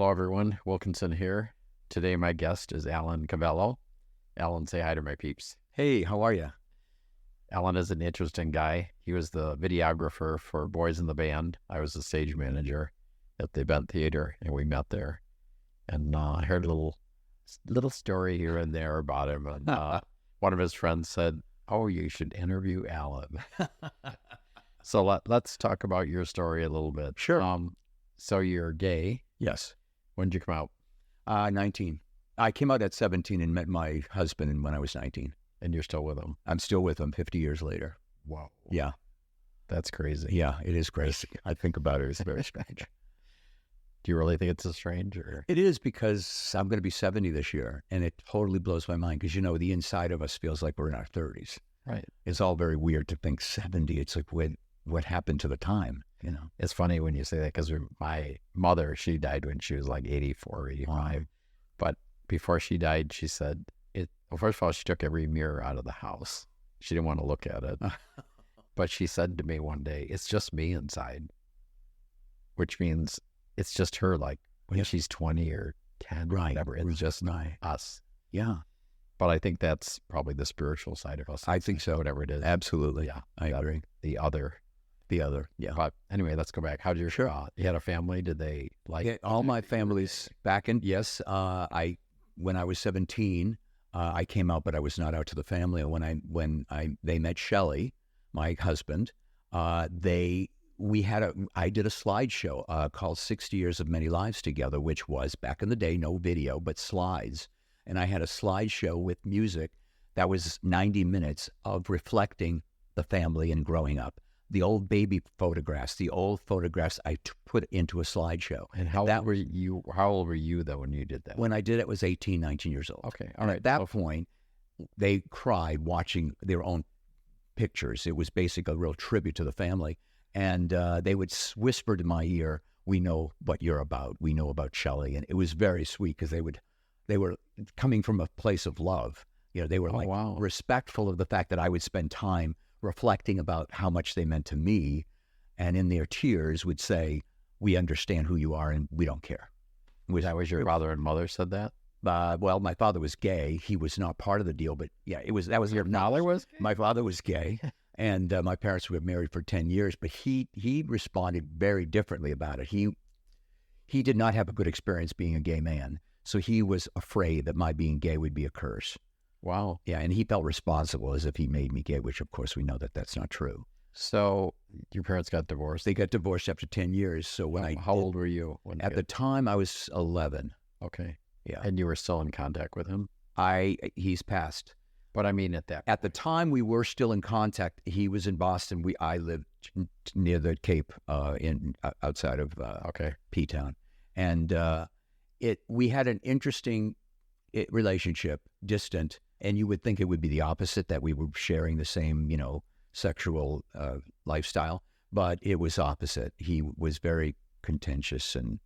Hello, everyone. Wilkinson here. Today, my guest is Alan Carvalho. Alan, say hi to my peeps. Hey, how are you? Alan is an interesting guy. He was the videographer for Boys in the Band. I was the stage manager at the event theater, and we met there. And I heard a little story here and there about him. And one of his friends said, "Oh, you should interview Alan." So let's talk about your story a little bit. Sure. So you're gay. Yes. When did you come out? 19. I came out at 17 and met my husband when I was 19. And you're still with him? I'm still with him 50 years later. Wow. Yeah. That's crazy. Yeah, it is crazy. I think about it. It's very strange. Do you really think it's strange? Or? It is, because I'm going to be 70 this year, and it totally blows my mind because, the inside of us feels like we're in our 30s. Right. It's all very weird to think 70. It's like, what happened to the time? It's funny when you say that because my mother, she died when she was like 84, 85. But before she died, she said, well, first of all, she took every mirror out of the house. She didn't want to look at it. But she said to me one day, "It's just me inside," which means it's just her, like when she's 20 or 10, right, whatever. It's just us. Yeah. But I think that's probably the spiritual side of us. I think so. Whatever it is. Absolutely. Yeah. I agree. The other. Yeah. But anyway, let's go back. How'd you? Sure. You had a family? Did they like? Yeah, all my family's back in. Yes. When I was 17, I came out, but I was not out to the family. When they met Shelley, my husband, I did a slideshow called 60 Years of Many Lives Together, which was back in the day, no video, but slides. And I had a slideshow with music that was 90 minutes of reflecting the family and growing up. The old baby photographs, the old photographs I put into a slideshow. And how old were you though when you did that? When I did it, was 18, 19 years old. Okay. All right. At that point, they cried watching their own pictures. It was basically a real tribute to the family. And they would whisper to my ear, "We know what you're about. We know about Shelley." And it was very sweet because they were coming from a place of love. They were respectful of the fact that I would spend time reflecting about how much they meant to me, and in their tears would say, "We understand who you are and we don't care." That was your father and mother said that? Well, my father was gay. He was not part of the deal, but yeah, that was your father was gay? My father was gay, and my parents were married for 10 years, but he responded very differently about it. He did not have a good experience being a gay man, so he was afraid that my being gay would be a curse. Wow. Yeah, and he felt responsible as if he made me gay, which of course we know that that's not true. So your parents got divorced? They got divorced after 10 years. So how old were you? At the time, I was 11. Okay. Yeah. And you were still in contact with him? He's passed. But I mean at the time, we were still in contact. He was in Boston. I lived near the Cape, outside of P-Town. And we had an interesting relationship, distant. And you would think it would be the opposite, that we were sharing the same, sexual lifestyle, but it was opposite. He was very contentious and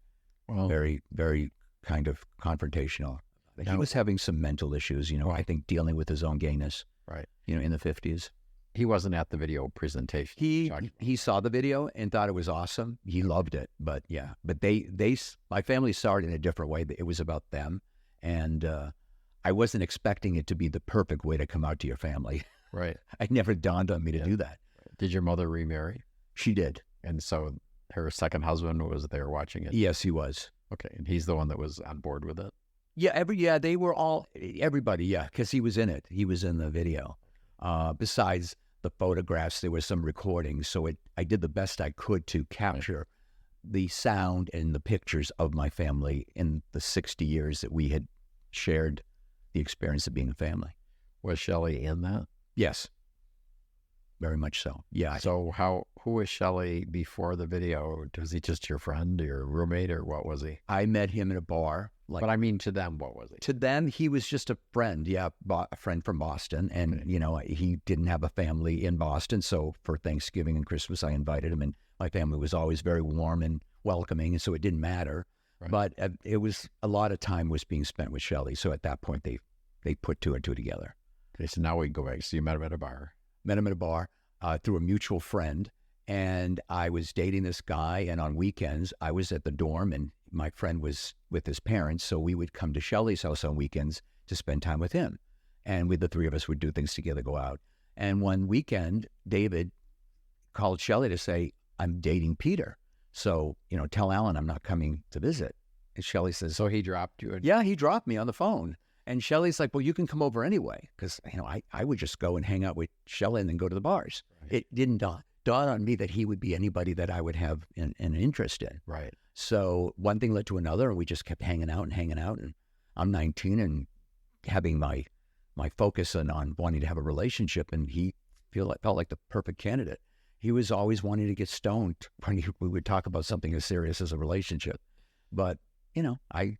very, very kind of confrontational. He was having some mental issues, I think dealing with his own gayness, right? In the 50s. He wasn't at the video presentation. He saw the video and thought it was awesome. He loved it, but my family saw it in a different way. It was about them, and I wasn't expecting it to be the perfect way to come out to your family. Right. It never dawned on me to do that. Did your mother remarry? She did. And so her second husband was there watching it? Yes, he was. Okay. And he's the one that was on board with it? Yeah, they were everybody, because he was in it. He was in the video. Besides the photographs, there were some recordings. So I did the best I could to capture the sound and the pictures of my family in the 60 years that we had shared the experience of being a family. Was Shelley in that? Yes, very much so. Yeah. So who was Shelley before the video? Was he just your friend, your roommate, or what was he? I met him in a bar. But I mean, to them, what was he? To them, he was just a friend. Yeah, a friend from Boston. And, he didn't have a family in Boston. So for Thanksgiving and Christmas, I invited him. And my family was always very warm and welcoming. And so it didn't matter. Right. But it was a lot of time was being spent with Shelley. So at that point, they put two and two together. Okay, so now we go back. So you met him at a bar. Met him at a bar through a mutual friend. And I was dating this guy. And on weekends, I was at the dorm and my friend was with his parents, so we would come to Shelley's house on weekends to spend time with him. And the three of us would do things together, go out. And one weekend, David called Shelley to say, I'm dating Peter. So, tell Alan I'm not coming to visit. And Shelley says, so he dropped you? Yeah, he dropped me on the phone. And Shelley's like, well, you can come over anyway. Because, I would just go and hang out with Shelley and then go to the bars. Right. It didn't dawn on me that he would be anybody that I would have an interest in. Right. So one thing led to another, and we just kept hanging out. And I'm 19 and having my focus on wanting to have a relationship, and he felt like the perfect candidate. He was always wanting to get stoned when we would talk about something as serious as a relationship. But, I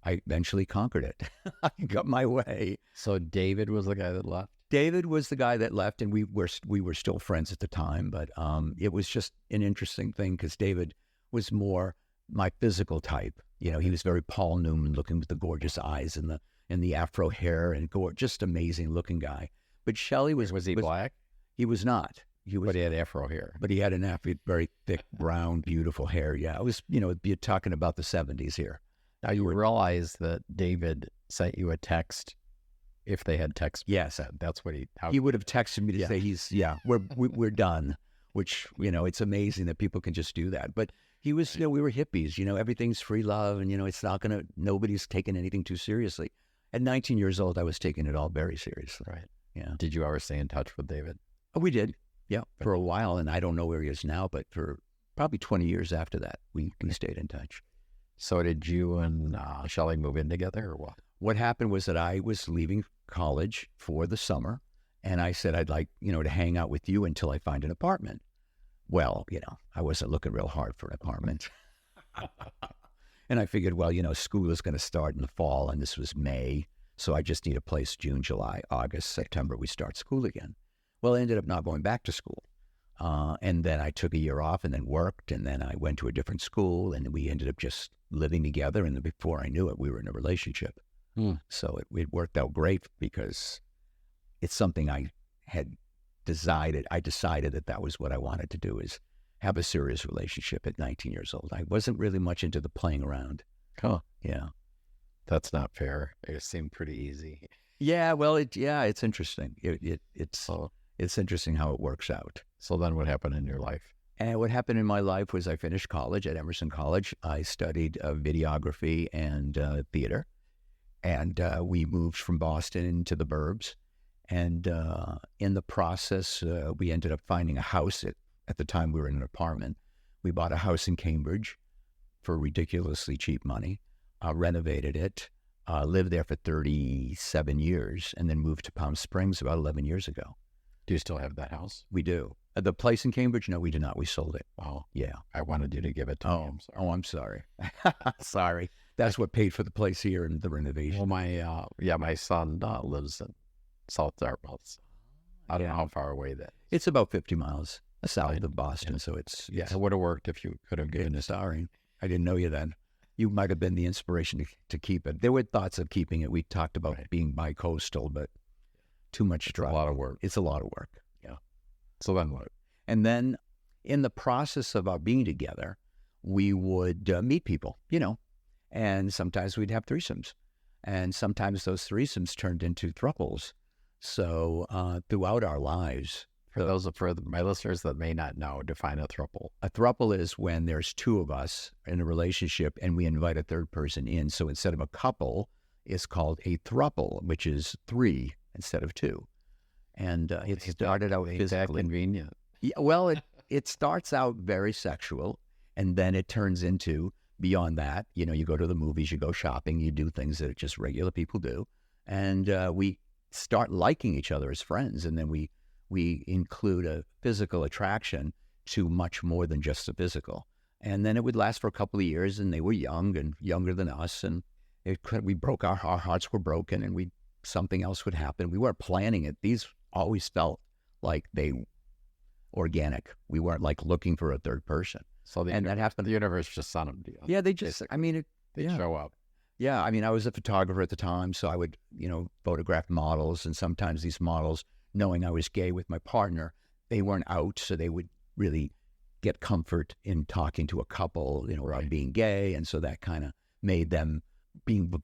eventually conquered it. I got my way. So David was the guy that left? David was the guy that left, and we were still friends at the time. But it was just an interesting thing because David was more my physical type. He was very Paul Newman looking with the gorgeous eyes and the afro hair and just amazing looking guy. But Shelley was he black? He was not. But he had afro hair. But he had very thick, brown, beautiful hair. Yeah, it was, you're talking about the 70s here. Now you realize that David sent you a text if they had text. Yes. That's what he would have texted me to say we're done, which, it's amazing that people can just do that. But he was, we were hippies, everything's free love and, it's not nobody's taking anything too seriously. At 19 years old, I was taking it all very seriously. Right. Yeah. Did you ever stay in touch with David? Oh, we did. Yeah, for a while, and I don't know where he is now, but for probably 20 years after that, we stayed in touch. So did you and Shelley move in together, or what? What happened was that I was leaving college for the summer, and I said I'd like, to hang out with you until I find an apartment. Well, I wasn't looking real hard for an apartment. And I figured, well, school is going to start in the fall, and this was May, so I just need a place June, July, August, September, we start school again. Well, I ended up not going back to school. And then I took a year off and then worked, and then I went to a different school, and we ended up just living together. And before I knew it, we were in a relationship. So it worked out great because it's something I had decided. I decided that was what I wanted to do, is have a serious relationship at 19 years old. I wasn't really much into the playing around. Huh. Yeah. That's not fair. It seemed pretty easy. Yeah, well, it's interesting. It's interesting how it works out. So then what happened in your life? And what happened in my life was I finished college at Emerson College. I studied videography and theater. And we moved from Boston into the burbs. And in the process, we ended up finding a house. At the time, we were in an apartment. We bought a house in Cambridge for ridiculously cheap money, renovated it, lived there for 37 years, and then moved to Palm Springs about 11 years ago. Do you still have that house? We do. The place in Cambridge? No, we do not. We sold it. Oh, yeah. I wanted you to give it to me. I'm sorry. Sorry. That's what paid for the place here and the renovation. Well, my son lives in South Dartmouth. I don't know how far away that is. It's about 50 miles south of Boston, so it's... Yeah, it would have worked if you could have given it. Sorry. I didn't know you then. You might have been the inspiration to keep it. There were thoughts of keeping it. We talked about being bi-coastal, but too much drive. A lot of work. It's a lot of work. Yeah. So then what? And then in the process of our being together, we would meet people, and sometimes we'd have threesomes. And sometimes those threesomes turned into throuples. So throughout our lives... For my listeners that may not know, define a throuple. A throuple is when there's two of us in a relationship and we invite a third person in. So instead of a couple, it's called a throuple, which is 3 instead of 2. And it started out physically. That convenient. Yeah, well, it starts out very sexual, and then it turns into, beyond that, you go to the movies, you go shopping, you do things that just regular people do. And we start liking each other as friends, and then we include a physical attraction to much more than just the physical. And then it would last for a couple of years, and they were young and younger than us, and we broke our hearts were broken, and something else would happen. We weren't planning it. These always felt like they organic. We weren't like looking for a third person. So that happened. The universe just sent them to you. Yeah, they just. They show up. Yeah, I was a photographer at the time, so I would photograph models, and sometimes these models, knowing I was gay with my partner, they weren't out, so they would really get comfort in talking to a couple, about being gay. And so that kind of made them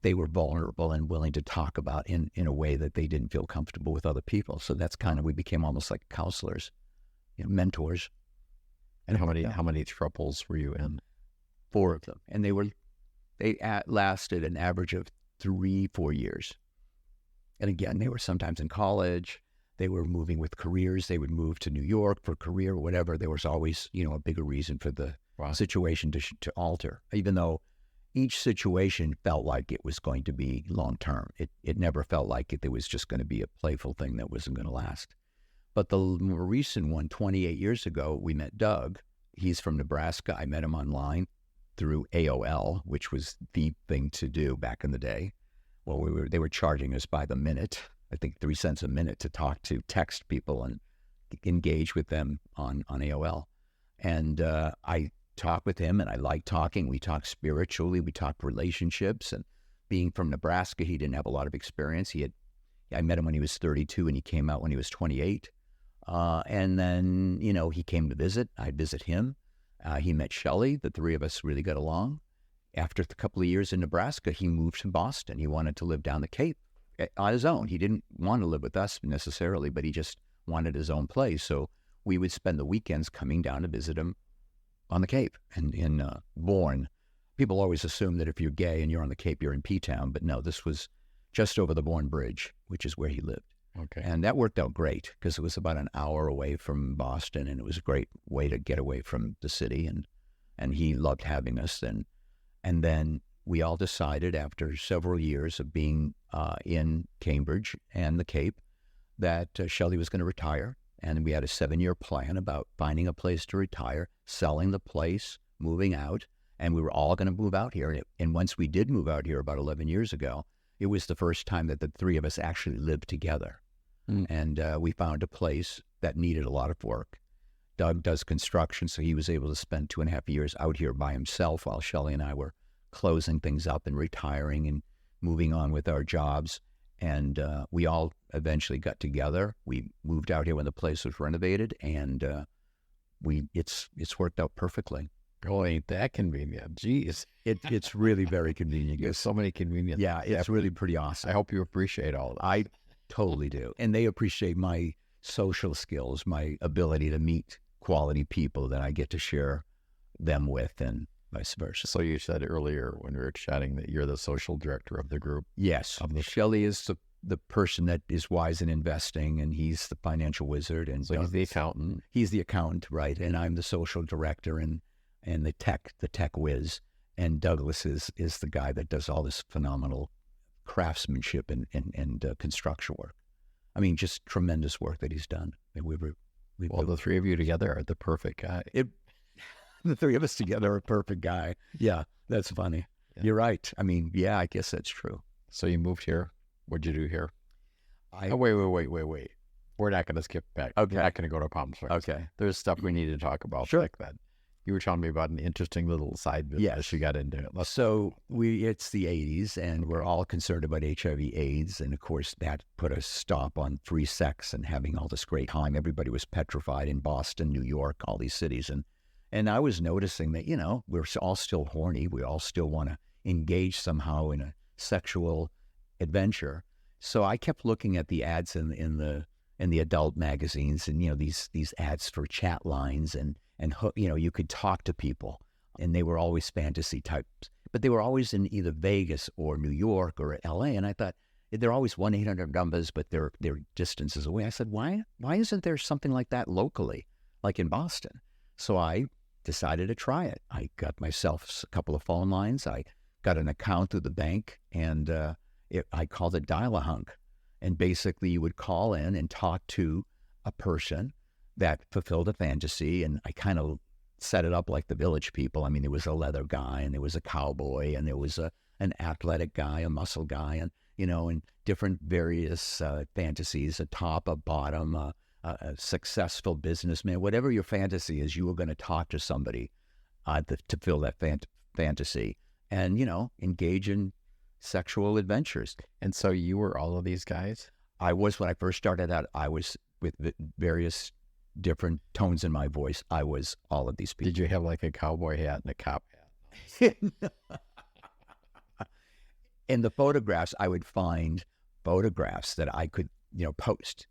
they were vulnerable and willing to talk about in a way that they didn't feel comfortable with other people. So that's we became almost like counselors, mentors. And how many throuples were you in? 4 of them. And they lasted an average of 3-4 years. And again, they were sometimes in college. They were moving with careers. They would move to New York for career or whatever. There was always, a bigger reason for the situation to alter, even though each situation felt like it was going to be long-term. It never felt like it was just going to be a playful thing that wasn't going to last. But the more recent one, 28 years ago, we met Doug. He's from Nebraska. I met him online through AOL, which was the thing to do back in the day. Well, they were charging us by the minute, I think 3 cents a minute to text people and engage with them on AOL. And I talked with him, and I liked talking. We talked spiritually. We talked relationships. And being from Nebraska, he didn't have a lot of experience. I met him when he was 32, and he came out when he was 28. And then, he came to visit. I'd visit him. He met Shelley. The 3 of us really got along. After a couple of years in Nebraska, he moved to Boston. He wanted to live down the Cape on his own. He didn't want to live with us necessarily, but he just wanted his own place. So we would spend the weekends coming down to visit him on the Cape and in Bourne. People always assume that if you're gay and you're on the Cape, you're in P-Town. But no, this was just over the Bourne Bridge, which is where he lived. Okay. And that worked out great because it was about an hour away from Boston, and it was a great way to get away from the city. And he loved having us. And then we all decided after several years of being in Cambridge and the Cape that Shelley was going to retire. And we had a 7-year plan about finding a place to retire, selling the place, moving out, and we were all going to move out here. And once we did move out here about 11 years ago, it was the first time that the 3 of us actually lived together. And we found a place that needed a lot of work. Doug does construction, so he was able to spend 2.5 years out here by himself while Shelley and I were closing things up and retiring and moving on with our jobs. And we all eventually got together. We moved out here when the place was renovated, and it's worked out perfectly. Oh, ain't that convenient? Jeez. It's really very convenient. There's so many conveniences. Yeah, it's really pretty awesome. I hope you appreciate all of that. I totally do. And they appreciate my social skills, my ability to meet quality people that I get to share them with, and vice versa. So you said earlier when we were chatting that you're the social director of the group. Yes. Shelley is the person that is wise in investing, and he's the financial wizard. And so he's the accountant. He's the accountant, right? And I'm the social director and the tech whiz. And Douglas is the guy that does all this phenomenal craftsmanship and construction work. I mean, just tremendous work that he's done. And the 3 of you together are the perfect guy. The 3 of us together are a perfect guy. Yeah, that's funny. Yeah. You're right. I mean, yeah, I guess that's true. So you moved here. What'd you do here? Wait. We're not going to skip back. Okay. We're not going to go to Palm Springs. Okay. There's stuff we need to talk about. Sure. Like that. You were telling me about an interesting little side business you got into. So it's the 80s, and we're all concerned about HIV/AIDS, and of course that put a stop on free sex and having all this great time. Everybody was petrified in Boston, New York, all these cities, and I was noticing that we're all still horny. We all still want to engage somehow in a sexual adventure. So I kept looking at the ads in the adult magazines, and these ads for chat lines and you could talk to people, and they were always fantasy types, but they were always in either Vegas or New York or LA. And I thought they're always 1-800 numbers, but they're distances away. I said, why isn't there something like that locally, like in Boston? So I decided to try it. I got myself a couple of phone lines. I got an account through the bank, and I called it Dial-A-Hunk. And basically you would call in and talk to a person that fulfilled a fantasy, and I kind of set it up like the Village People. I mean, there was a leather guy, and there was a cowboy, and there was an athletic guy, a muscle guy, and and different various fantasies, a top, a bottom, a successful businessman, whatever your fantasy is, you were going to talk to somebody to fill that fantasy, and engage in sexual adventures. And so you were all of these guys? I was, when I first started out, I was with various different tones in my voice. I was all of these people. Did you have like a cowboy hat and a cop hat? In the photographs, I would find photographs that I could, post.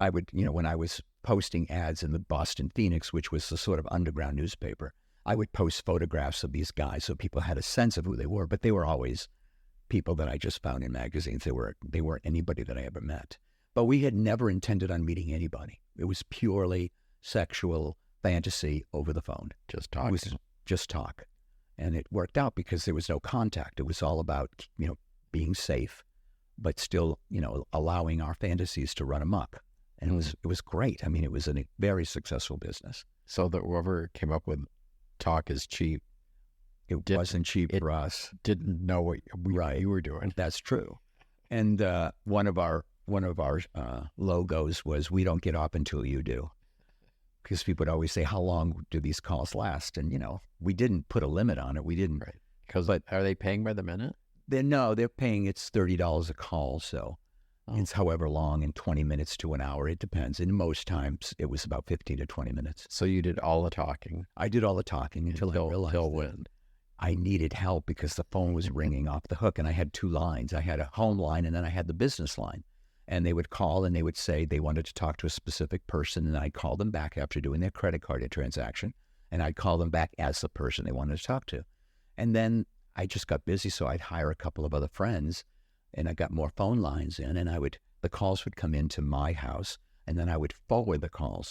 I would, when I was posting ads in the Boston Phoenix, which was the sort of underground newspaper, I would post photographs of these guys so people had a sense of who they were, but they were always people that I just found in magazines. They weren't anybody that I ever met. But we had never intended on meeting anybody. It was purely sexual fantasy over the phone. Just talk. It was just talk. And it worked out because there was no contact. It was all about, being safe, but still, allowing our fantasies to run amok. And it was great. I mean, it was a very successful business. So that whoever came up with talk is cheap. It wasn't cheap for us. Didn't know what you were doing. That's true. And one of our logos was, "We don't get off until you do." Because people would always say, "How long do these calls last?" And, we didn't put a limit on it. We didn't. Right. Because are they paying by the minute? They're paying, it's $30 a call. So it's however long, in 20 minutes to an hour. It depends. And most times it was about 15 to 20 minutes. So you did all the talking. I did all the talking until I realized I needed help because the phone was ringing off the hook. And I had two lines. I had a home line and then I had the business line. And they would call and they would say they wanted to talk to a specific person. And I'd call them back after doing their credit card transaction. And I'd call them back as the person they wanted to talk to. And then I just got busy, so I'd hire a couple of other friends, and I got more phone lines in, and the calls would come into my house, and then I would forward the call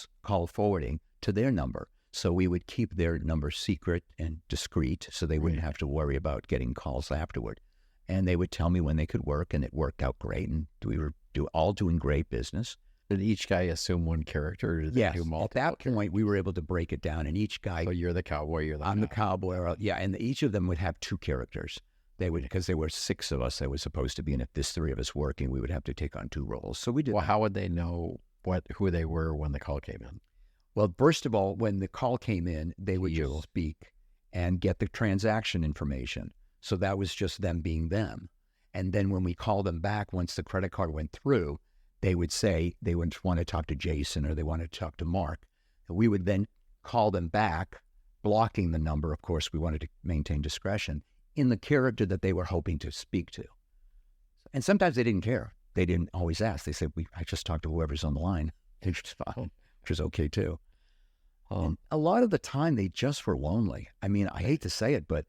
forwarding to their number. So we would keep their number secret and discreet, so they wouldn't have to worry about getting calls afterward. And they would tell me when they could work, and it worked out great, and we were all doing great business. Did each guy assume one character? Yes. At that point, we were able to break it down, and each guy... So you're the cowboy, I'm the cowboy. Yeah, and each of them would have two characters. They would, because there were 6 of us that was supposed to be, and if there's 3 of us working, we would have to take on 2 roles. So we did. Well, how would they know who they were when the call came in? Well, first of all, when the call came in, they would just speak and get the transaction information. So that was just them being them. And then when we called them back, once the credit card went through, they would say they would want to talk to Jason or they wanted to talk to Mark. We would then call them back, blocking the number. Of course, we wanted to maintain discretion in the character that they were hoping to speak to. And sometimes they didn't care. They didn't always ask. They said, I just talked to whoever's on the line, which is fine, which is okay too. And a lot of the time they just were lonely. I mean, I hate to say it, but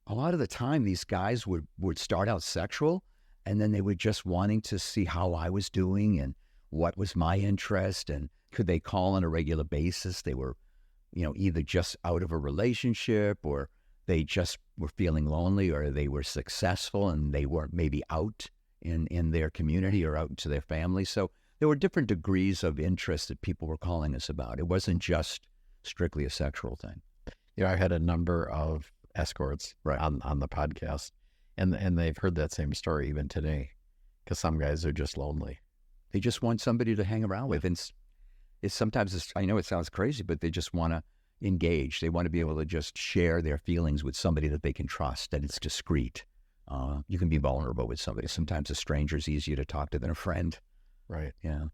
a lot of the time these guys would start out sexual, and then they were just wanting to see how I was doing and what was my interest and could they call on a regular basis. They were, either just out of a relationship or they just were feeling lonely or they were successful and they weren't maybe out in their community or out to their family. So there were different degrees of interest that people were calling us about. It wasn't just strictly a sexual thing. I had a number of escorts on the podcast. And they've heard that same story even today, because some guys are just lonely. They just want somebody to hang around with. And I know it sounds crazy, but they just want to engage. They want to be able to just share their feelings with somebody that they can trust, that it's discreet. You can be vulnerable with somebody. Sometimes a stranger is easier to talk to than a friend. Right. Yeah.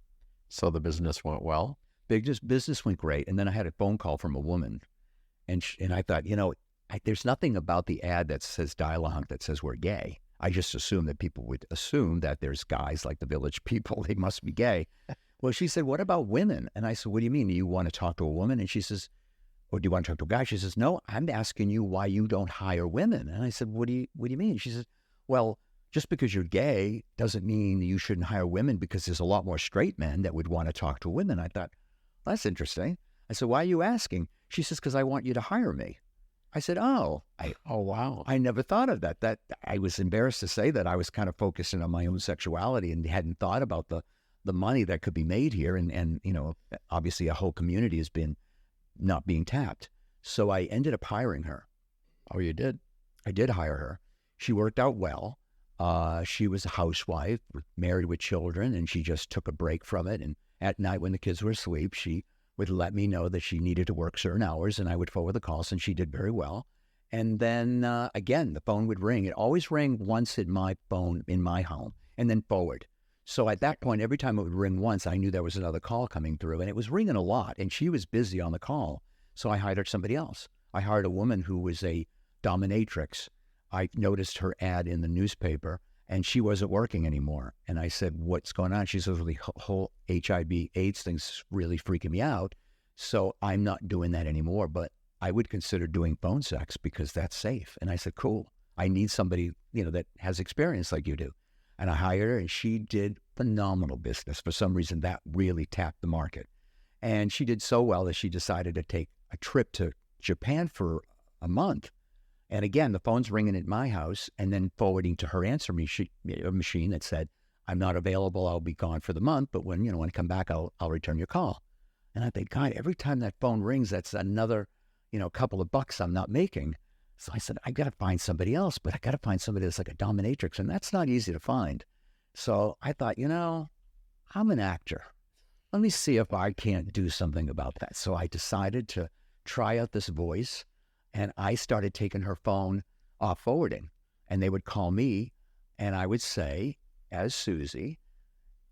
So the business went well? Business went great. And then I had a phone call from a woman. And I thought, there's nothing about the ad that says dialogue that says we're gay. I just assumed that people would assume that there's guys like the Village People. They must be gay. Well, she said, what about women? And I said, what do you mean? Do you want to talk to a woman? And she says, or do you want to talk to a guy? She says, no, I'm asking you why you don't hire women. And I said, what do you mean? She says, well, just because you're gay doesn't mean you shouldn't hire women, because there's a lot more straight men that would want to talk to women. I thought, well, that's interesting. I said, why are you asking? She says, because I want you to hire me. I said, oh, wow. I never thought of that. That I was embarrassed to say that I was kind of focusing on my own sexuality and hadn't thought about the money that could be made here. And obviously a whole community has been not being tapped. So I ended up hiring her. Oh, you did? I did hire her. She worked out well. She was a housewife, married with children, and she just took a break from it. And at night when the kids were asleep, she would let me know that she needed to work certain hours, and I would forward the calls, and she did very well. And then, again, the phone would ring. It always rang once in my phone, in my home, and then forward. So at that point, every time it would ring once, I knew there was another call coming through, and it was ringing a lot, and she was busy on the call. So I hired somebody else. I hired a woman who was a dominatrix. I noticed her ad in the newspaper, and she wasn't working anymore. And I said, what's going on? She says, well, the whole HIV/AIDS thing's really freaking me out. So I'm not doing that anymore, but I would consider doing phone sex because that's safe. And I said, cool. I need somebody, that has experience like you do. And I hired her, and she did phenomenal business. For some reason, that really tapped the market. And she did so well that she decided to take a trip to Japan for a month. And again, the phone's ringing at my house and then forwarding to her answer machine that said, I'm not available. I'll be gone for the month. But when I come back, I'll return your call. And I think, God, every time that phone rings, that's another, couple of bucks I'm not making. So I said, I got to find somebody else, but I got to find somebody that's like a dominatrix. And that's not easy to find. So I thought, I'm an actor. Let me see if I can't do something about that. So I decided to try out this voice, and I started taking her phone off forwarding, and they would call me, and I would say, as Suzie,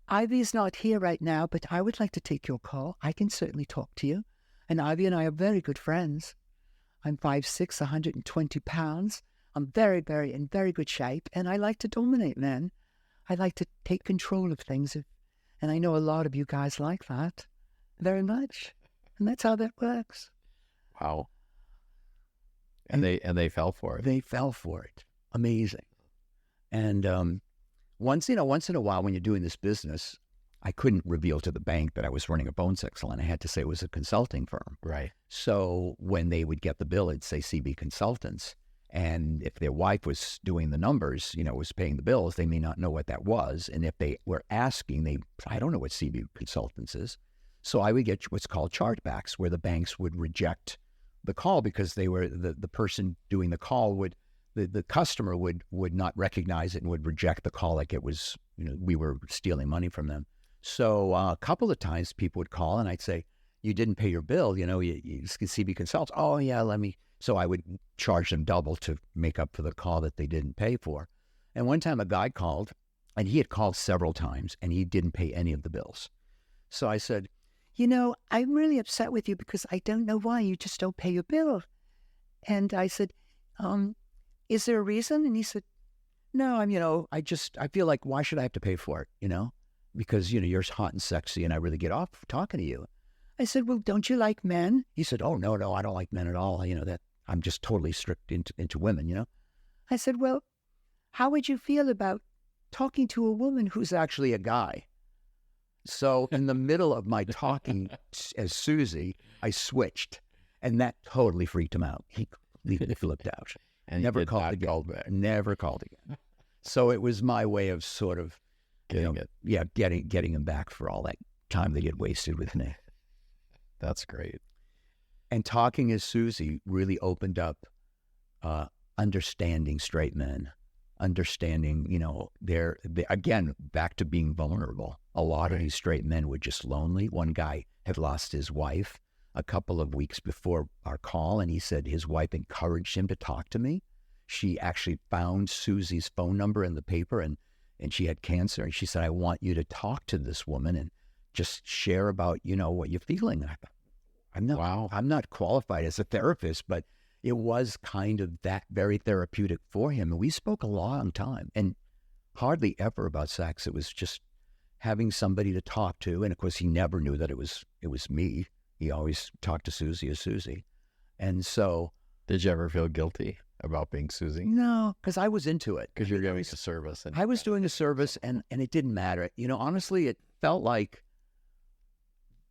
Ivy's not here right now, but I would like to take your call. I can certainly talk to you. And Ivy and I are very good friends. I'm 5'6", 120 pounds. I'm very, very in very good shape, and I like to dominate men. I like to take control of things, and I know a lot of you guys like that very much, and that's how that works. Wow. And they fell for it. They fell for it. Amazing. And once in a while, when you're doing this business, I couldn't reveal to the bank that I was running a phone sex salon. I had to say it was a consulting firm. Right. So when they would get the bill, it'd say CB Consultants. And if their wife was doing the numbers, was paying the bills, they may not know what that was. And if they were asking, I don't know what CB Consultants is. So I would get what's called chargebacks, where the banks would reject the call because they were the person doing the call the customer would not recognize it and would reject the call like it was, we were stealing money from them. So a couple of times people would call and I'd say, you didn't pay your bill, you CB Consults. Oh yeah, so I would charge them double to make up for the call that they didn't pay for. And one time a guy called, and he had called several times and he didn't pay any of the bills. So I said, I'm really upset with you because I don't know why you just don't pay your bill. And I said, is there a reason? And he said, no, I feel like, why should I have to pay for it? Because, you're hot and sexy and I really get off talking to you. I said, well, don't you like men? He said, oh, no, I don't like men at all. That I'm just totally strict into women, I said, well, how would you feel about talking to a woman who's actually a guy? So in the middle of my talking as Suzie, I switched, and that totally freaked him out. He completely flipped out. And never called again. Never called again. So it was my way of sort of getting him back for all that time that he had wasted with me. That's great. And talking as Suzie really opened up understanding straight men, understanding, they're again, back to being vulnerable. A lot of these straight men were just lonely. One guy had lost his wife a couple of weeks before our call, and he said his wife encouraged him to talk to me. She actually found Suzie's phone number in the paper, and she had cancer, and she said, I want you to talk to this woman and just share about, what you're feeling. I thought, I'm not qualified as a therapist, but it was kind of that very therapeutic for him. And we spoke a long time and hardly ever about sex. It was just having somebody to talk to. And of course, he never knew that it was me. He always talked to Suzie as Suzie. And so... Did you ever feel guilty about being Suzie? No, because I was into it. Because you're doing a service. I was doing a service, and it didn't matter. Honestly, it felt like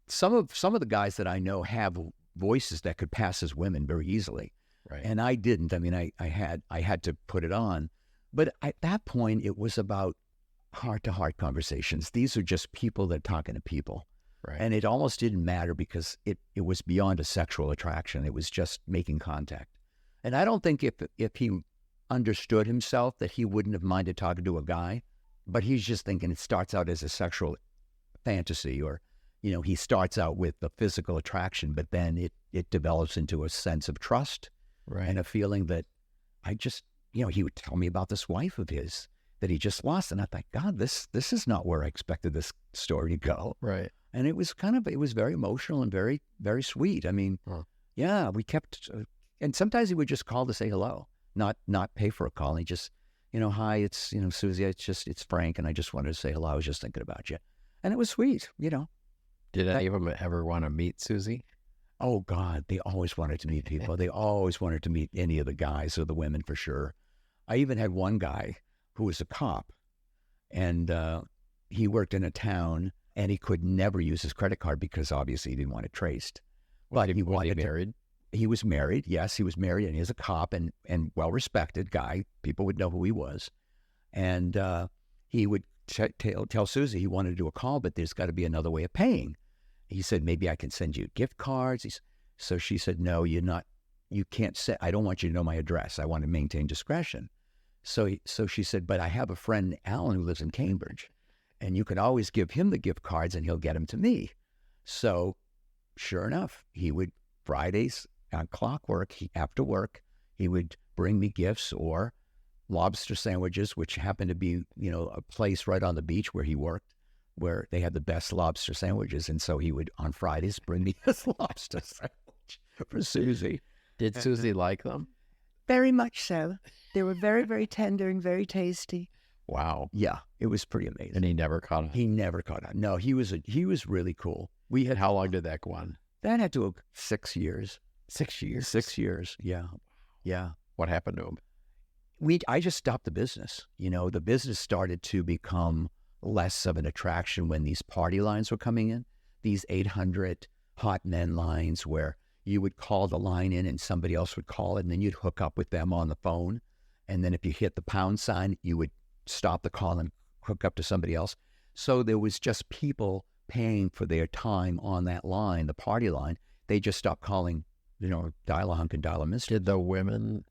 some of the guys that I know have voices that could pass as women very easily. Right. And I didn't. I mean, I had to put it on. But at that point, it was about heart-to-heart conversations. These are just people that are talking to people. Right. And it almost didn't matter because it was beyond a sexual attraction. It was just making contact. And I don't think if he understood himself that he wouldn't have minded talking to a guy, but he's just thinking it starts out as a sexual fantasy, or, he starts out with the physical attraction, but then it develops into a sense of trust. Right. And a feeling that I just, he would tell me about this wife of his that he just lost. And I thought, God, this is not where I expected this story to go. Right. And it was very emotional and very, very sweet. I mean, yeah, we kept, and sometimes he would just call to say hello, not pay for a call. And he just, hi, it's, Suzie, it's Frank. And I just wanted to say hello. I was just thinking about you. And it was sweet, Did any of them ever want to meet Suzie? Oh, God, they always wanted to meet people. They always wanted to meet any of the guys or the women for sure. I even had one guy who was a cop, and he worked in a town, and he could never use his credit card because obviously he didn't want it traced. But he wanted married? He was married. Yes, he was married, and he's a cop and well-respected guy. People would know who he was. And he would tell Suzie he wanted to do a call, but there's got to be another way of paying. He said, maybe I can send you gift cards. So she said, no, you can't say, I don't want you to know my address. I want to maintain discretion. So she said, but I have a friend, Alan, who lives in Cambridge, and you can always give him the gift cards and he'll get them to me. So sure enough, he would, Fridays on clockwork, after work, he would bring me gifts or lobster sandwiches, which happened to be, a place right on the beach where he worked, where they had the best lobster sandwiches. And so he would, on Fridays, bring me this lobster sandwich for Suzie. Did Suzie like them? Very much so. They were very, very tender and very tasty. Wow. Yeah, it was pretty amazing. And he never caught on? He never caught on. No, he was really cool. How long did that go on? That had to go 6 years. 6 years? 6 years, yeah. Yeah. What happened to him? I just stopped the business. The business started to become less of an attraction when these party lines were coming in, these 800 hot men lines where you would call the line in and somebody else would call it, and then you'd hook up with them on the phone. And then if you hit the pound sign, you would stop the call and hook up to somebody else. So there was just people paying for their time on that line, the party line. They just stopped calling, dial-a-hunk and dial-a-mistress. Did the women,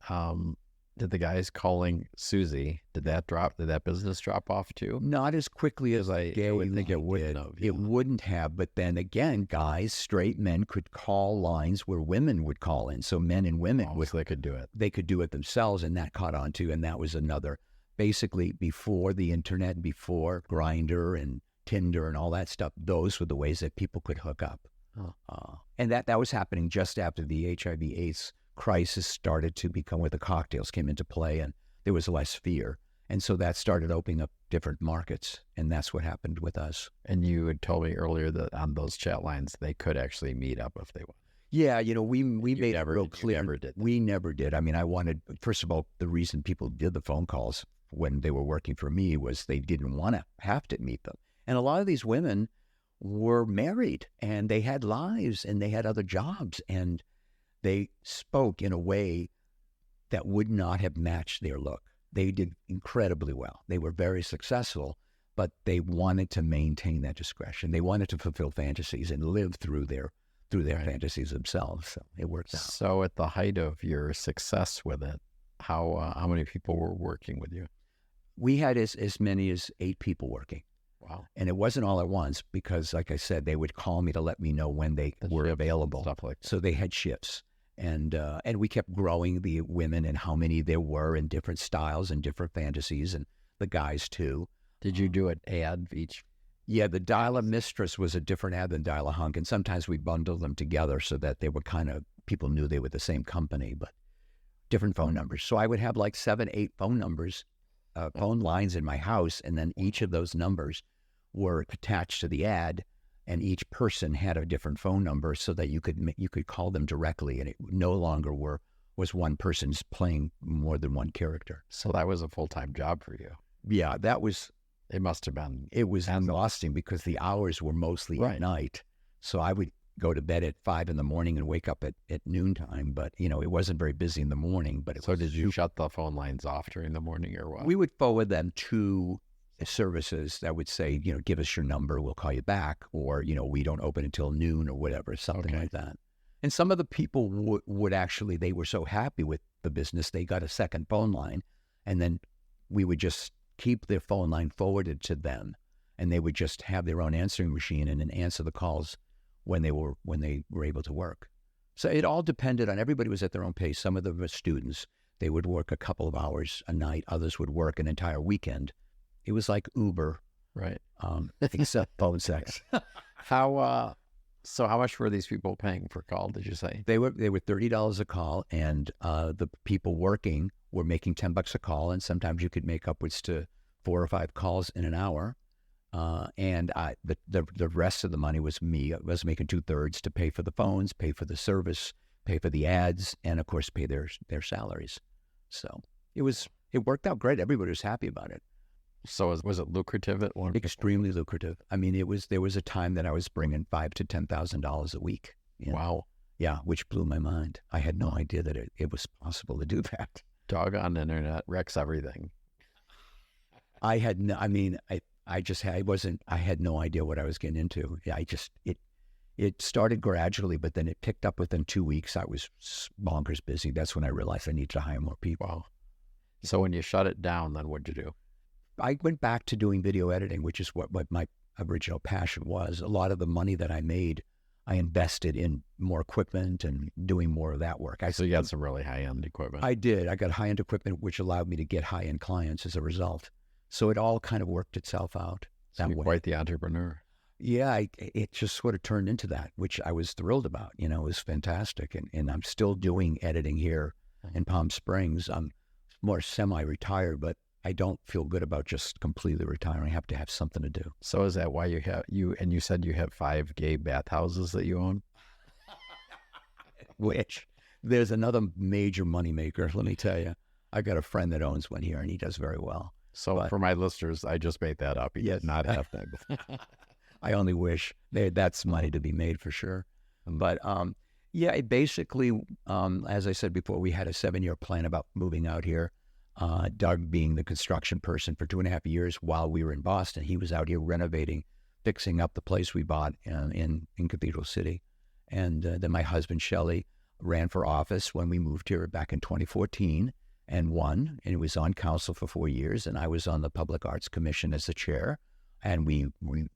did the guys calling Suzie, did that business drop off too? Not as quickly as I would think it wouldn't have. It wouldn't have, but then again, guys, straight men could call lines where women would call in. So men and women they could do it. They could do it themselves, and that caught on too. And that was another, basically before the internet, before Grindr and Tinder and all that stuff, those were the ways that people could hook up. And that was happening just after the HIV/AIDS crisis started to become, where the cocktails came into play and there was less fear. And so that started opening up different markets. And that's what happened with us. And you had told me earlier that on those chat lines, they could actually meet up if they want. Yeah, we made it real clear. We never did. I mean, I wanted, first of all, the reason people did the phone calls when they were working for me was they didn't want to have to meet them. And a lot of these women were married and they had lives and they had other jobs, and they spoke in a way that would not have matched their look. They did incredibly well. They were very successful, but they wanted to maintain that discretion. They wanted to fulfill fantasies and live through their fantasies themselves. So it worked out. So at the height of your success with it, how many people were working with you? We had as many as 8 people working. Wow. And it wasn't all at once because, like I said, they would call me to let me know when they were available. Stuff like that. So they had shifts. And we kept growing the women and how many there were in different styles and different fantasies, and the guys too. Did you do an ad each? Yeah, the dial-a-mistress was a different ad than dial-a-hunk, and sometimes we bundled them together so that they were people knew they were the same company, but different phone numbers. So I would have like 7, 8 phone numbers, phone lines in my house, and then each of those numbers were attached to the ad. And each person had a different phone number so that you could call them directly, and it no longer was one person playing more than one character. So that was a full-time job for you. Yeah, that was. It must have been. It was exhausting because the hours were mostly at night. So I would go to bed at 5 a.m. and wake up at noontime. But it wasn't very busy in the morning. But did you shut the phone lines off during the morning or what? We would forward them to services that would say, give us your number, we'll call you back, or we don't open until noon or whatever, something like that. And some of the people would actually, they were so happy with the business, they got a second phone line, and then we would just keep their phone line forwarded to them, and they would just have their own answering machine and then answer the calls when they were able to work. So it all depended on, everybody was at their own pace. Some of them were students, They would work a couple of hours a night. Others would work an entire weekend. It was like Uber, Right. except phone sex. So how much were these people paying per call, did you say? They were $30 a call, and the people working were making $10 a call, and sometimes you could make upwards to 4 or 5 calls in an hour. And the rest of the money was me. I was making 2/3 to pay for the phones, pay for the service, pay for the ads, and of course pay their salaries. So it worked out great. Everybody was happy about it. So was it lucrative at one? Extremely lucrative. I mean, there was a time that I was bringing $5,000 to $10,000 a week. Wow. Yeah, which blew my mind. I had no idea that it was possible to do that. Doggone internet wrecks everything. I had no idea what I was getting into. It started gradually, but then it picked up within 2 weeks. I was bonkers busy. That's when I realized I needed to hire more people. Wow. So when you shut it down, then what'd you do? I went back to doing video editing, which is what my original passion was. A lot of the money that I made, I invested in more equipment and doing more of that work. So you got some really high-end equipment. I did. I got high-end equipment, which allowed me to get high-end clients as a result. So it all kind of worked itself out that way. Quite the entrepreneur. Yeah, it just sort of turned into that, which I was thrilled about. It was fantastic. And I'm still doing editing here in Palm Springs. I'm more semi-retired, but I don't feel good about just completely retiring. I have to have something to do. So is that why you said you have 5 gay bathhouses that you own? Which there's another major moneymaker. Let me tell you, I got a friend that owns one here, and he does very well. So for my listeners, I just made that up. He did not have that. I only wish that's money to be made for sure. But yeah, it basically, as I said before, we had a 7-year plan about moving out here. Doug being the construction person for 2.5 years while we were in Boston, he was out here renovating, fixing up the place we bought in Cathedral City. And then my husband, Shelley, ran for office when we moved here back in 2014 and won. And he was on council for 4 years. And I was on the Public Arts Commission as the chair. And we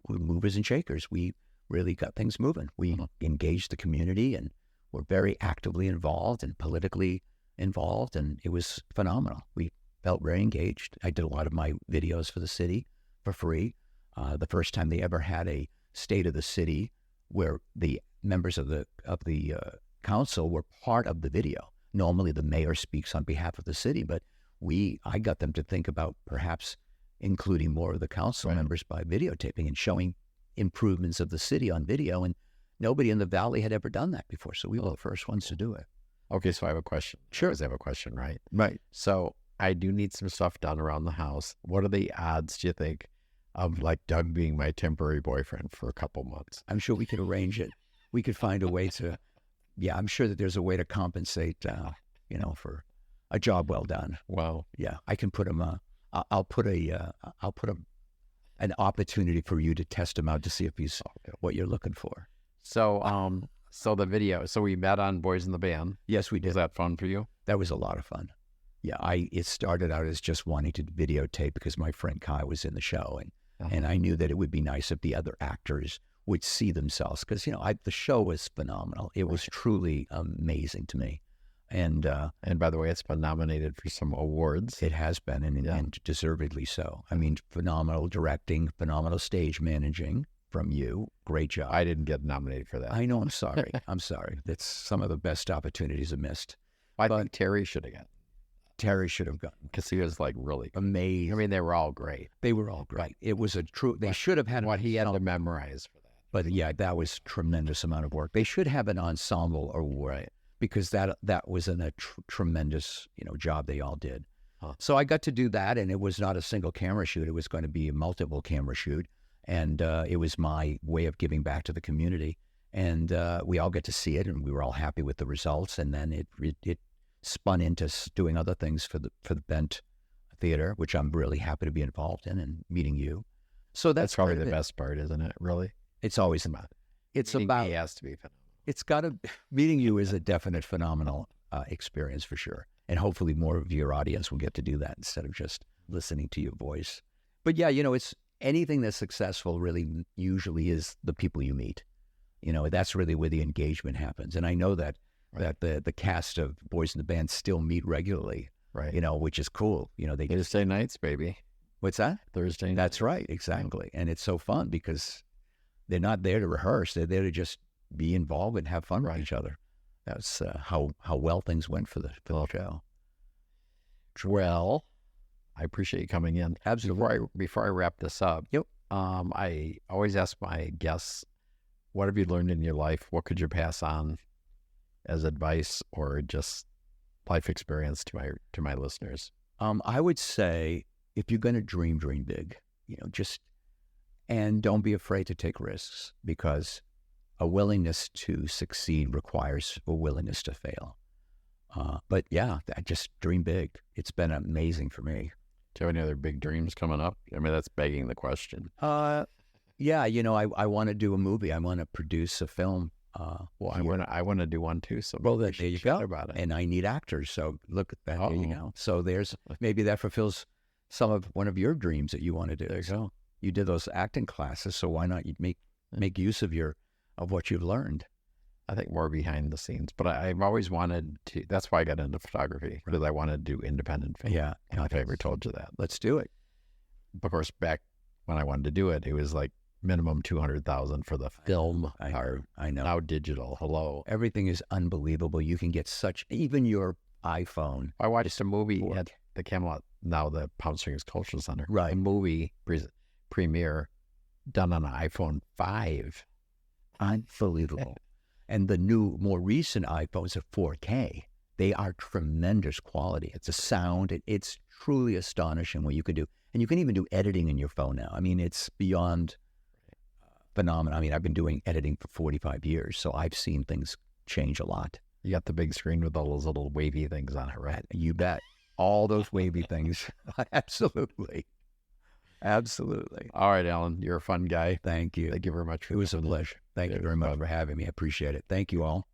movers and shakers. We really got things moving. We engaged the community and were very actively involved and politically involved, and it was phenomenal. We felt very engaged. I did a lot of my videos for the city for free. The first time they ever had a state of the city where the members of the council were part of the video. Normally the mayor speaks on behalf of the city, but I got them to think about perhaps including more of the council members by videotaping and showing improvements of the city on video. And nobody in the valley had ever done that before. So we were the first ones to do it. Okay, so I have a question. Sure. I have a question, right? Right. So I do need some stuff done around the house. What are the odds, do you think, of like Doug being my temporary boyfriend for a couple months? I'm sure we could arrange it. We could find a way to, I'm sure that there's a way to compensate, for a job well done. Wow. Yeah, I can put him, I'll put an opportunity for you to test him out to see if he's what you're looking for. So, so the video, so we met on Boys in the Band. Yes, we did. Was that fun for you? That was a lot of fun. Yeah, it started out as just wanting to videotape because my friend Kai was in the show, and I knew that it would be nice if the other actors would see themselves because the show was phenomenal. It was truly amazing to me, and by the way, it's been nominated for some awards. It has been, and deservedly so. I mean, phenomenal directing, phenomenal stage managing from you. Great job. I didn't get nominated for that. I know. I'm sorry. I'm sorry. That's some of the best opportunities I missed. I think Terry should have gotten. Terry should have gotten because he was like really amazing. I mean, they were all great. They were all great. It was a true. They should have had what he had to memorize for that. But yeah, that was tremendous amount of work. They should have an ensemble award because that was a tremendous job they all did. Huh. So I got to do that, and it was not a single camera shoot. It was going to be a multiple camera shoot. And it was my way of giving back to the community. And we all get to see it, and we were all happy with the results. And then it spun into doing other things for the Bent Theater, which I'm really happy to be involved in, and meeting you. So that's probably the best part, isn't it? Really, it's always about. It's about. He has to be phenomenal. It's got to. Meeting you is a definite phenomenal experience for sure, and hopefully more of your audience will get to do that instead of just listening to your voice. But yeah, it's. Anything that's successful really usually is the people you meet. That's really where the engagement happens. And I know that the cast of Boys in the Band still meet regularly. Right. which is cool. They just, Thursday nights, baby. what's that? Thursday nights. That's right, exactly. And it's so fun because they're not there to rehearse. They're there to just be involved and have fun with each other. That's how well things went for the show. Well, I appreciate you coming in. Absolutely. Before I wrap this up, Yep. I always ask my guests, what have you learned in your life? What could you pass on as advice or just life experience to my listeners? I would say if you're going to dream big, and don't be afraid to take risks, because a willingness to succeed requires a willingness to fail. But yeah, just dream big. It's been amazing for me. Do you have any other big dreams coming up? I mean, that's begging the question. Yeah, I want to do a movie. I want to produce a film. Well, I want to do one too. So there you go. About it. And I need actors. So look at that. There you go. So maybe that fulfills one of your dreams that you want to do. There you go. You did those acting classes, so why not make use of what you've learned? I think more behind the scenes, but I've always wanted to. That's why I got into photography, because I wanted to do independent film. Yeah, I don't know if I ever told you that. Let's do it. Of course, back when I wanted to do it, it was like minimum 200,000 for the film. I know. Now digital. Hello. Everything is unbelievable. You can get even your iPhone. I watched a movie at the Camelot, now the Palm Springs Cultural Center. Right. A movie premiere done on an iPhone 5. Unbelievable. And the new, more recent iPhones are 4K. They are tremendous quality. It's a sound. It's truly astonishing what you can do. And you can even do editing in your phone now. I mean, it's beyond phenomenal. I mean, I've been doing editing for 45 years, so I've seen things change a lot. You got the big screen with all those little wavy things on it, right? You bet. All those wavy things. Absolutely. Absolutely. All right, Alan, you're a fun guy. Thank you. Thank you very much. It was a pleasure. Thank you very much for having me. I appreciate it. Thank you all.